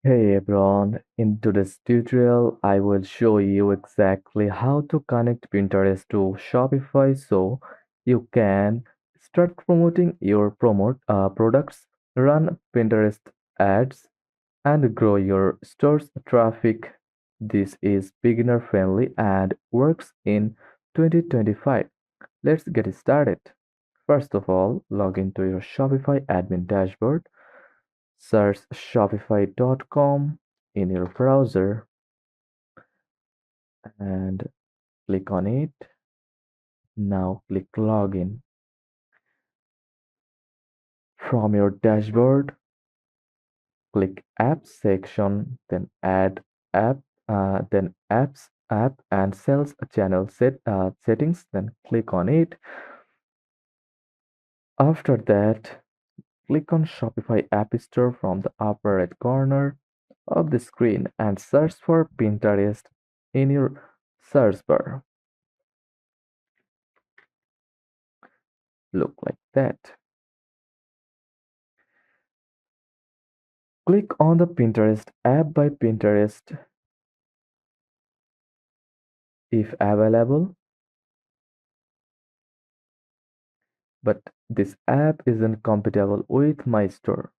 Hey everyone, in today's tutorial, I will show you exactly how to connect Pinterest to Shopify so you can start promoting your products, run Pinterest ads, and grow your store's traffic. This is beginner friendly and works in 2025. Let's get started. First of all, log into your Shopify admin dashboard. Search shopify.com in your browser and click on it. Now click login. From your dashboard, click apps section, then add app, then apps, app and sales channel settings, then click on it. After that, click on Shopify App Store from the upper right corner of the screen and search for Pinterest in your search bar. Look like that. Click on the Pinterest app by Pinterest if available, but this app isn't compatible with my store.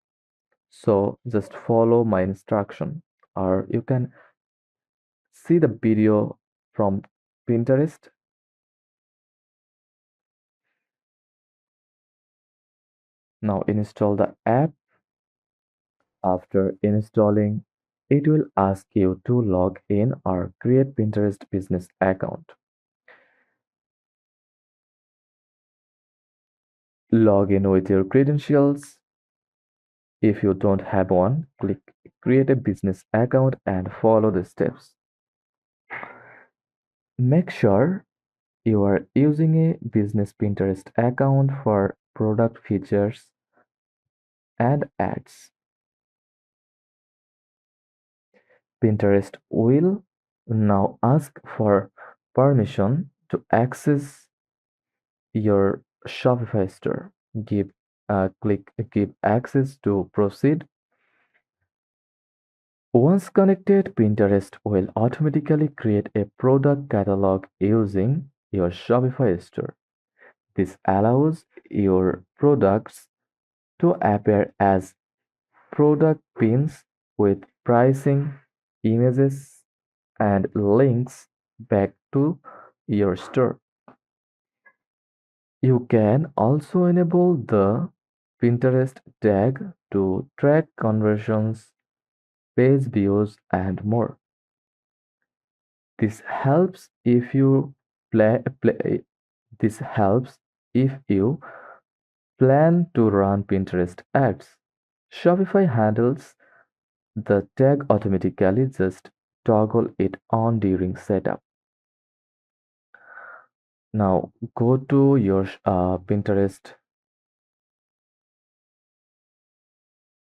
So just follow my instruction or you can see the video from Pinterest. Now install the app. After installing, it will ask you to log in or create Pinterest business account. Log in with your credentials. If you don't have one, click Create a Business Account and follow the steps. Make sure you are using a business Pinterest account for product features and ads. Pinterest will now ask for permission to access your Shopify store. Click Give access to proceed. Once connected, Pinterest will automatically create a product catalog using your Shopify store. This allows your products to appear as product pins with pricing, images, and links back to your store. You can also enable the Pinterest tag to track conversions, page views, and more. This helps if you this helps if you plan to run Pinterest ads. Shopify handles the tag automatically, just toggle it on during setup. Now go to your Pinterest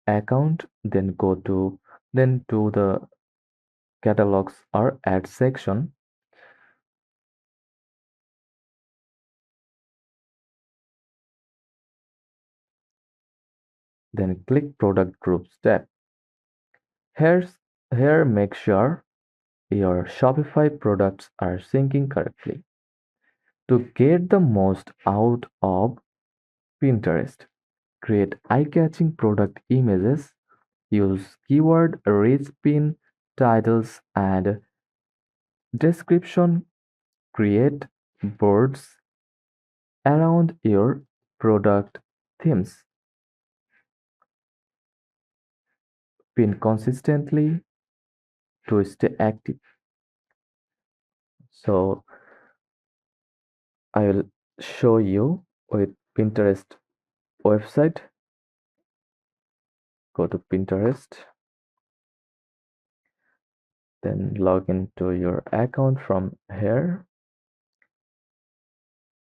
account, then to the catalogs or ads section, then click product groups tab. Here's, Here make sure your Shopify products are syncing correctly. To get the most out of Pinterest, create eye-catching product images, use keyword-rich pin titles and description, create boards around your product themes, pin consistently to stay active. So I will show you with Pinterest website. Go to Pinterest, then log into your account from here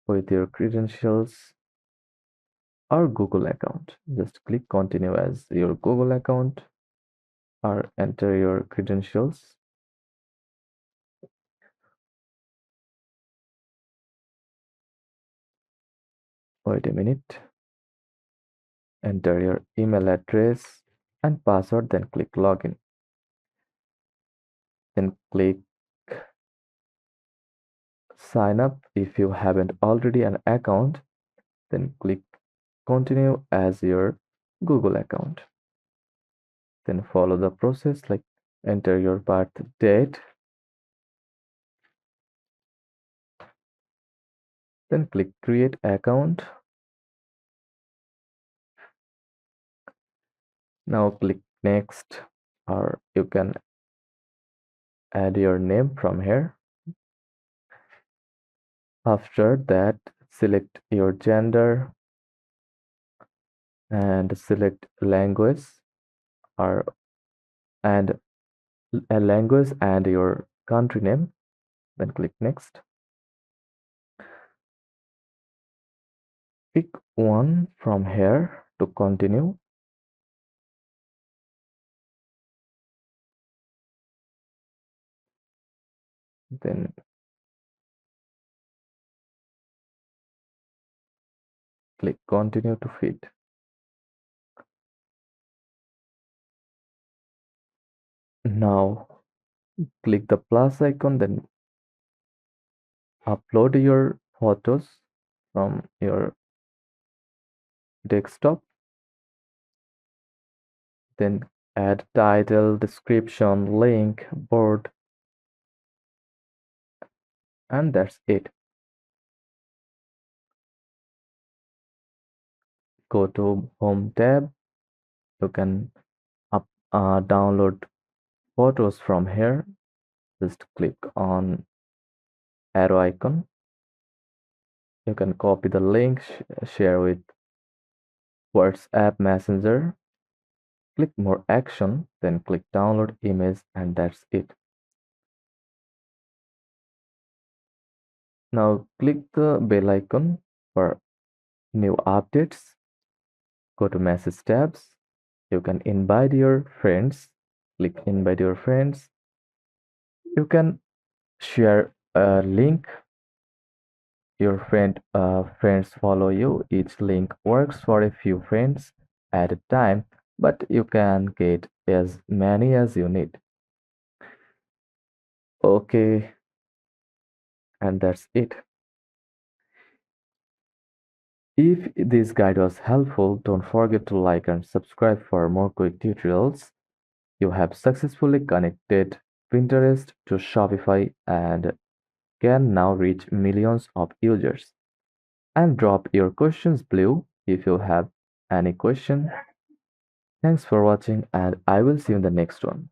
with your credentials or Google account. Just click continue as your Google account or enter your credentials. Wait a minute. Enter your email address and password, then click login. Then click sign up if you haven't already an account. Then click continue as your Google account. Then follow the process like enter your birth date. Then click create account. Now click next, or you can add your name from here. After that, select your gender and select language or and a language and your country name. Then click next. Pick one from here to continue. Then click continue to feed. Now click the plus icon, then upload your photos from your desktop. Then add title, description, link, board, and that's it. Go to home tab. You can download photos from here. Just click on arrow icon. You can copy the link, share with WhatsApp Messenger. Click more action, then click download image, and that's it. Now click the bell icon for new updates. Go to message tabs. You can invite your friends. Click invite your friends. You can share a link. Your friends follow you. Each link works for a few friends at a time, but you can get as many as you need. Okay, and that's it. If this guide was helpful, don't forget to like and subscribe for more quick tutorials. You have successfully connected Pinterest to Shopify and can now reach millions of users. And drop your questions below if you have any question. Thanks for watching, and I will see you in the next one.